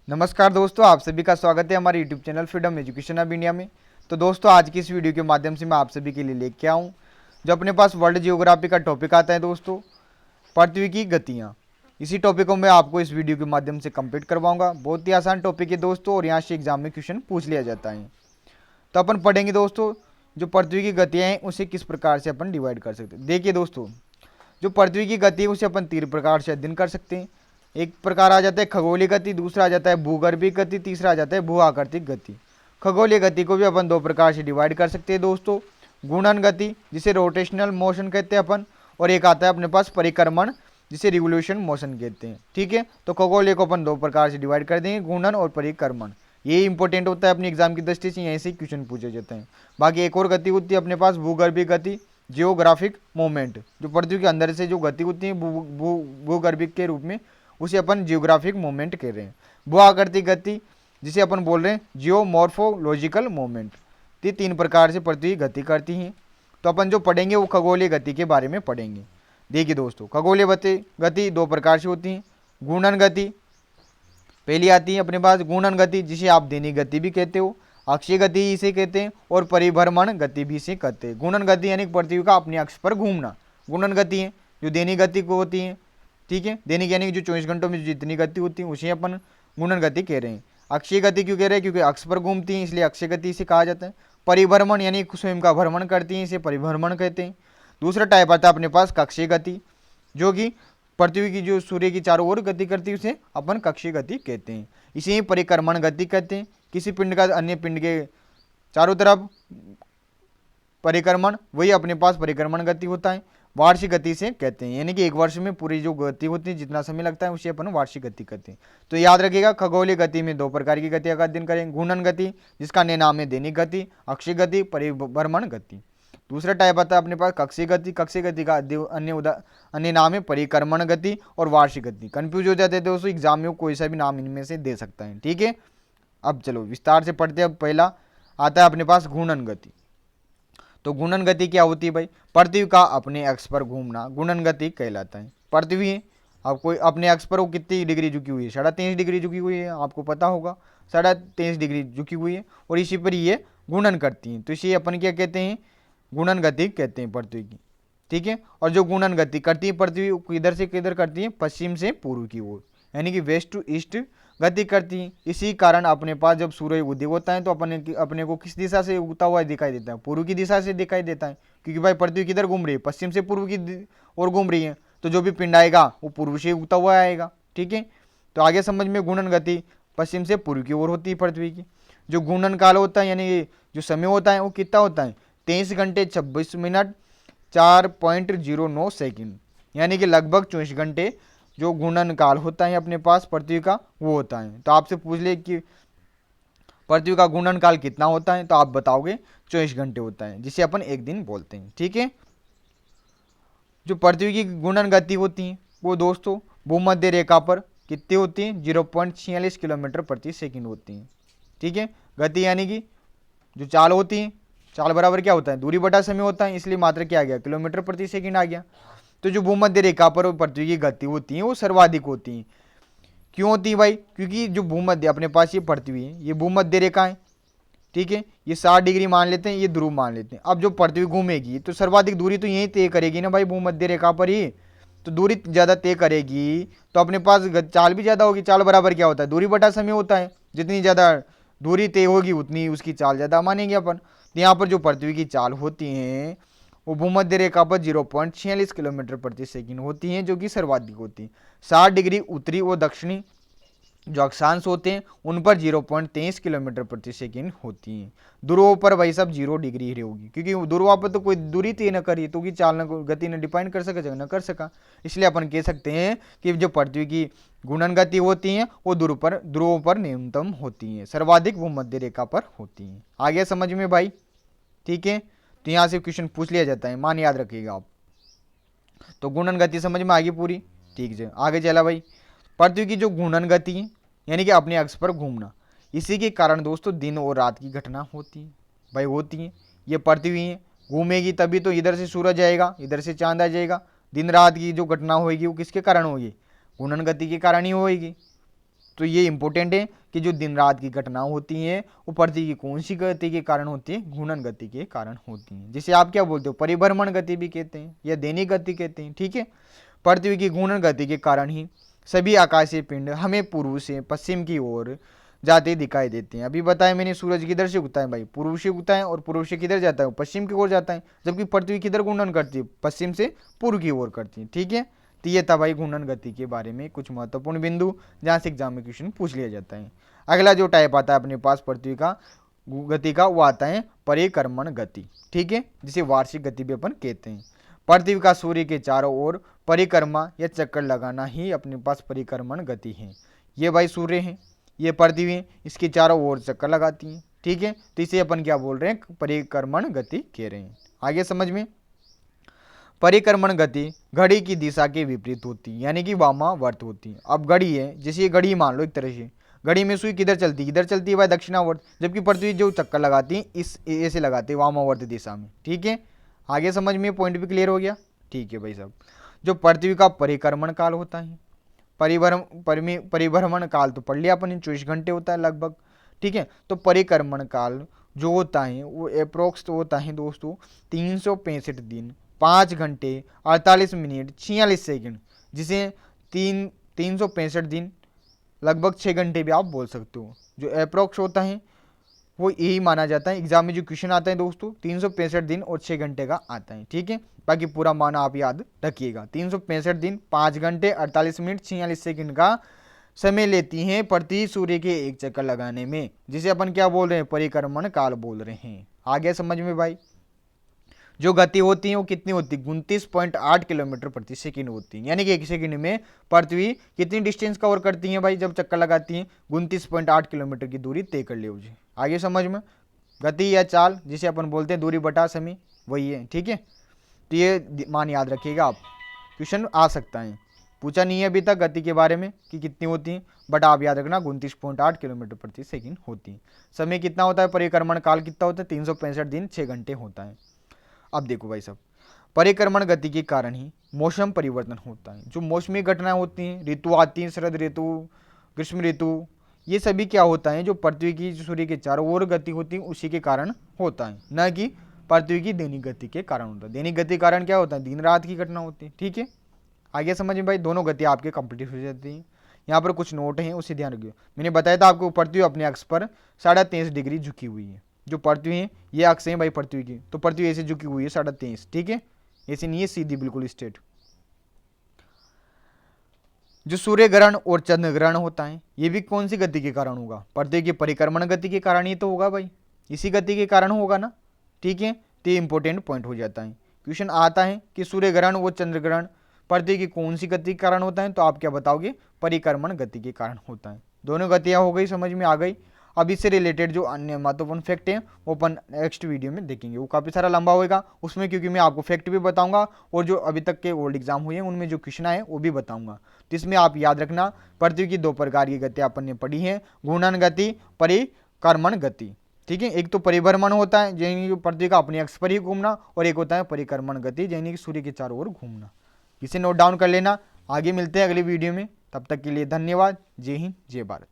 नमस्कार दोस्तों, आप सभी का स्वागत है हमारे YouTube channel freedom education of India में। तो दोस्तों, आज की इस वीडियो के माध्यम से मैं आप सभी के लिए लेके आऊँ जो अपने पास वर्ल्ड जियोग्राफी का टॉपिक आता है दोस्तों, पृथ्वी की गतियाँ। इसी टॉपिक को मैं आपको इस वीडियो के माध्यम से कंप्लीट करवाऊंगा। बहुत ही आसान टॉपिक है दोस्तों, और यहाँ से एग्जाम में क्वेश्चन पूछ लिया जाता है। तो अपन पढ़ेंगे दोस्तों, जो पृथ्वी की गतियाँ हैं उसे किस प्रकार से अपन डिवाइड कर सकते हैं। देखिए दोस्तों, जो पृथ्वी की गति है उसे अपन 3 प्रकार से अध्ययन कर सकते हैं। एक प्रकार आ जाता है खगोलीय गति, दूसरा आ जाता है भूगर्भीय गति, तीसरा आ जाता है भू आकृतिक गति। खगोलीय गति को भी अपन 2 प्रकार से डिवाइड कर सकते हैं दोस्तों, घूर्णन गति जिसे रोटेशनल मोशन कहते हैं अपन, और एक आता है अपने पास परिक्रमण जिसे रिवोल्यूशन मोशन कहते हैं। ठीक है, तो खगोलीय को अपन 2 प्रकार से डिवाइड कर देंगे, घूर्णन और परिक्रमण। ये इंपॉर्टेंट होता है अपने एग्जाम की दृष्टि से, यहीं से क्वेश्चन पूछे जाते हैं। बाकी एक और गति होती है अपने पास भूगर्भीय गति, जियोग्राफिक मूवमेंट, जो पृथ्वी के अंदर से जो गति होती है भूगर्भिक के रूप में, उसे अपन जियोग्राफिक मूवमेंट कह रहे हैं। भू आकृतिक गति जिसे अपन बोल रहे हैं जियोमॉर्फोलॉजिकल मूवमेंट। ये 3 प्रकार से पृथ्वी गति करती हैं। तो अपन जो पढ़ेंगे वो खगोलीय गति के बारे में पढ़ेंगे। देखिए दोस्तों, खगोलीय गति 2 प्रकार से होती है। घूर्णन गति पहली आती है अपने पास, घूर्णन गति जिसे आप दैनिक गति भी कहते हो, अक्षीय गति इसे कहते हैं, और परिभ्रमण गति भी इसे कहते हैं। घूर्णन गति यानी पृथ्वी का अपने अक्ष पर घूमना घूर्णन गति है, जो दैनिक गति को होती है। ठीक है, दैनिक यानी जो 24 घंटों में जितनी गति होती है उसे अपन घूर्णन गति कह रहे हैं। अक्षीय गति क्यों कह रहे हैं? क्योंकि अक्ष पर घूमती है, इसलिए अक्षीय गति इसे कहा जाता है। परिभ्रमण यानी स्वयं का भ्रमण करती है, इसे परिभ्रमण कहते हैं। दूसरा टाइप आता है अपने पास कक्षीय गति, जो कि पृथ्वी की जो सूर्य की चारों ओर गति करती है उसे अपन कक्षीय गति कहते हैं। इसे ही परिक्रमण गति कहते हैं। किसी पिंड का अन्य पिंड के चारों तरफ परिक्रमण, वही अपने पास परिक्रमण गति होता है। वार्षिक गति से कहते हैं, यानी कि एक वर्ष में पूरी जो गति होती है, जितना समय लगता है, उसे अपन वार्षिक गति कहते हैं। तो याद रखिएगा, खगोलीय गति में 2 प्रकार की गतियों का अध्ययन करें। घूर्णन गति जिसका अन्य नाम है दैनिक गति, अक्षीय गति, परिभ्रमण गति। दूसरा टाइप आता है अपने पास कक्षीय गति। कक्षीय गति का अन्य नाम है परिक्रमण गति और वार्षिक गति। कंफ्यूज हो जाते हैं दोस्तों, एग्जाम में कोई सा भी नाम इनमें से दे सकता है। ठीक है, अब चलो विस्तार से पढ़ते हैं। अब पहला आता है अपने पास घूर्णन गति। तो घूर्णन गति क्या होती है भाई? पृथ्वी का अपने अक्ष पर घूमना घूर्णन गति कहलाता है। पृथ्वी है, अब कोई अपने अक्ष पर वो कितनी डिग्री झुकी हुई है? 23.5 डिग्री झुकी हुई है, आपको पता होगा 23.5 डिग्री झुकी हुई है, और इसी पर ये घूर्णन करती है। तो इसे अपन क्या कहते हैं? घूर्णन गति कहते हैं पृथ्वी की। ठीक है, और जो घूर्णन गति करती है पृथ्वी, किधर से किधर करती है? पश्चिम से पूर्व की ओर, यानी कि वेस्ट टू ईस्ट गति करती है। इसी कारण अपने पास जब सूर्य उदय होता है तो अपने को किस दिशा से उगता हुआ दिखाई देता है? पूर्व की दिशा से दिखाई देता है, क्योंकि भाई पृथ्वी किधर घूम रही है? पश्चिम से पूर्व की ओर घूम रही है, तो जो भी पिंड आएगा वो पूर्व से उगता हुआ आएगा। ठीक है, तो आगे समझ में, घूर्णन गति पश्चिम से पूर्व की ओर होती है पृथ्वी की। जो घूर्णन काल होता है, यानी जो समय होता है, वो कितना होता है? 23 घंटे 26 मिनट 4.09 सेकेंड, यानी कि लगभग 24 घंटे जो घूर्णन काल होता है अपने पास पृथ्वी का, वो होता है। तो आपसे पूछ ले कि पृथ्वी का घूर्णन काल कितना होता है, तो आप बताओगे 24 घंटे होता है, जिसे अपन एक दिन बोलते हैं। ठीक है, जो पृथ्वी की घूर्णन गति होती है वो दोस्तों भूमध्य रेखा पर कितनी होती है? 0.46 किलोमीटर प्रति सेकंड होती है। ठीक है, गति यानी कि जो चाल होती है, चाल बराबर क्या होता है? दूरी बटा समय होता है, इसलिए मात्रा क्या आ गया? किलोमीटर प्रति सेकंड आ गया। तो जो भूमध्य रेखा पर पृथ्वी की गति होती है वो सर्वाधिक होती है। क्यों होती है भाई? क्योंकि जो भूमध्य अपने पास ये पृथ्वी है, ये भूमध्य रेखा है। ठीक है, ये 60 डिग्री मान लेते हैं, ये ध्रुव मान लेते हैं। अब जो पृथ्वी घूमेगी तो सर्वाधिक दूरी तो यही तय करेगी ना भाई, भूमध्य रेखा पर ही। तो दूरी ज़्यादा तय करेगी तो अपने पास चाल भी ज़्यादा होगी। चाल बराबर क्या होता है? दूरी बटा समय होता है। जितनी ज़्यादा दूरी तय होगी उतनी उसकी चाल ज़्यादा मानेंगे अपन। तो यहाँ पर जो पृथ्वी की चाल होती हैं वो भूमध्य रेखा पर 0.46 किलोमीटर प्रति सेकंड होती हैं, जो कि सर्वाधिक होती है। 60 डिग्री उत्तरी और दक्षिणी जो अक्षांश होते हैं उन पर 0.23 किलोमीटर प्रति सेकंड होती हैं। ध्रुवों पर भाई सब 0 डिग्री ही होगी, क्योंकि ध्रुवों पर तो कोई दूरी तय न करी, तो कि चाल न गति ने डिफाइन कर सका न कर सका। इसलिए अपन कह सकते हैं कि जो पृथ्वी की घूर्णन गति होती है वो ध्रुवों पर न्यूनतम होती है, सर्वाधिक भूमध्य रेखा पर होती है। आ गया समझ में भाई? ठीक है, तो यहाँ से क्वेश्चन पूछ लिया जाता है, मान याद रखिएगा आप। तो घूर्णन गति समझ में आ गई पूरी? ठीक है, आगे चला भाई। पृथ्वी की जो घूर्णन गति है, यानी कि अपने अक्ष पर घूमना, इसी के कारण दोस्तों दिन और रात की घटना होती है भाई, होती है। ये पृथ्वी है, घूमेगी तभी तो इधर से सूरज आएगा, इधर से चांद आ जाएगा। दिन रात की जो घटना होगी वो किसके कारण होगी? घूर्णन गति के कारण ही होगी। तो ये इंपॉर्टेंट है कि जो दिन रात की घटनाएं होती हैं वो पृथ्वी की कौन सी गति के कारण होती है, घूर्णन गति के कारण होती हैं, जिसे आप क्या बोलते हो, परिभ्रमण गति भी कहते हैं या दैनिक गति कहते हैं। ठीक है, पृथ्वी की घूर्णन गति के कारण ही सभी आकाशीय पिंड हमें पूर्व से पश्चिम की ओर जाते दिखाई देते हैं। अभी बताया मैंने, सूरज किधर से उगता है भाई, पूर्व से उगता है, और पूर्व से किधर जाता है, पश्चिम की ओर जाता है, जबकि पृथ्वी किधर घूर्णन करती है, पश्चिम से पूर्व की ओर करती है। ठीक है, तो ये था भाई घूर्णन गति के बारे में कुछ महत्वपूर्ण बिंदु जहाँ से एग्जाम में क्वेश्चन पूछ लिया जाता है। अगला जो टाइप आता है अपने पास पृथ्वी का गति का, वो आता है परिक्रमण गति। ठीक है, जिसे वार्षिक गति भी अपन कहते हैं। पृथ्वी का सूर्य के चारों ओर परिक्रमा या चक्कर लगाना ही अपने पास परिक्रमण गति है। ये भाई सूर्य है, ये पृथ्वी है, इसके चारों ओर चक्कर लगाती है। ठीक है, तो इसे अपन क्या बोल रहे हैं, परिक्रमण गति कह रहे हैं। आगे समझ में, परिक्रमण गति घड़ी की दिशा के विपरीत होती है, यानी कि वामावर्त होती है। अब घड़ी है, जैसे ये घड़ी मान लो एक तरह से, घड़ी में सुई किधर चलती है, इधर चलती है भाई दक्षिणावर्त, जबकि पृथ्वी जो चक्कर लगाती है इस ऐसे लगाती है वामावर्त दिशा में। ठीक है, आगे समझ में, पॉइंट भी क्लियर हो गया। ठीक है भाई साहब, जो पृथ्वी का परिक्रमण काल होता है, परिभ्रमण काल तो पढ़ लिया अपन, 24 घंटे होता है लगभग। ठीक है, तो परिक्रमण काल जो होता है वो अप्रोक्स होता है दोस्तों 365 दिन 5 घंटे 48 मिनट 46 सेकंड, जिसे 365 दिन लगभग 6 घंटे भी आप बोल सकते हो। जो अप्रोक्स होता है वो यही माना जाता है। एग्जाम में जो क्वेश्चन आता है दोस्तों 365 दिन और 6 घंटे का आता है। ठीक है, बाकी पूरा माना आप याद रखिएगा। 365 दिन 5 घंटे 48 मिनट 46 सेकंड का समय लेती हैं पृथ्वी सूर्य के एक चक्कर लगाने में, जिसे अपन क्या बोल रहे हैं, परिक्रमण काल बोल रहे हैं। आगे समझ में भाई, जो गति होती है वो कितनी होती है, 29.8 किलोमीटर प्रति सेकंड होती है, यानी कि एक सेकंड में पृथ्वी कितनी डिस्टेंस कवर करती है भाई जब चक्कर लगाती है, 29.8 किलोमीटर की दूरी तय कर लियो जी। आगे समझ में, गति या चाल जिसे अपन बोलते हैं दूरी बटा समय, वही है। ठीक है, तो ये मान याद रखिएगा आप, क्वेश्चन आ सकता है, पूछा नहीं है अभी तक गति के बारे में कि कितनी होती है, बट आप याद रखना 29.8 किलोमीटर प्रति सेकंड होती है। समय कितना होता है, परिक्रमण काल कितना होता है, 365 दिन 6 घंटे होता है। अब देखो भाई साहब, परिक्रमण गति के कारण ही मौसम परिवर्तन होता है। जो मौसमी घटनाएं होती हैं, ऋतु आती हैं, शरद ऋतु, ग्रीष्म ऋतु, ये सभी क्या होता है, जो पृथ्वी की सूर्य के चारों ओर गति होती है उसी के कारण होता है, न कि पृथ्वी की दैनिक गति के कारण होता है। दैनिक गति के कारण क्या होता है, दिन रात की घटना होती है। ठीक है, आगे समझ में भाई, दोनों गति आपके कंप्लीट हो जाती हैं। यहाँ पर कुछ नोट हैं, उसे ध्यान रखिए। मैंने बताया था आपको पृथ्वी अपने अक्ष पर 23.5 डिग्री झुकी हुई है। जो पृथ्वी है ये अक्ष है भाई पृथ्वी की, तो पृथ्वी ऐसे झुकी हुई है 23.5। ठीक है, ऐसे नहीं है सीधी बिल्कुल स्ट्रेट। जो सूर्य ग्रहण और चंद्र ग्रहण होता है ये भी कौन सी गति के कारण होगा, पृथ्वी की परिक्रमण गति के कारण ही तो होगा भाई, इसी गति के कारण होगा ना। ठीक है, तो ये इंपॉर्टेंट पॉइंट हो जाता है। क्वेश्चन आता है कि सूर्य ग्रहण व चंद्र ग्रहण पृथ्वी की कौन सी गति के कारण होता है, तो आप क्या बताओगे, परिक्रमण गति के कारण होता है। दोनों गतियां हो गई, समझ में आ गई। अब इससे रिलेटेड जो अन्य महत्वपूर्ण फैक्ट है वो अपन नेक्स्ट वीडियो में देखेंगे, वो काफ़ी सारा लंबा होएगा उसमें, क्योंकि मैं आपको फैक्ट भी बताऊंगा और जो अभी तक के ओल्ड एग्जाम हुए हैं उनमें जो क्वेश्चन आए वो भी बताऊंगा। तो इसमें आप याद रखना, पृथ्वी की 2 प्रकार की गति अपन ने पढ़ी है, घूर्णन गति, परिक्रमण गति। ठीक है, एक तो परिभ्रमण होता है यानी कि पृथ्वी का अपने अक्ष पर ही घूमना, और एक होता है परिक्रमण गति यानी कि सूर्य के चारों ओर घूमना। इसे नोट डाउन कर लेना। आगे मिलते हैं अगली वीडियो में, तब तक के लिए धन्यवाद। जय हिंद, जय भारत।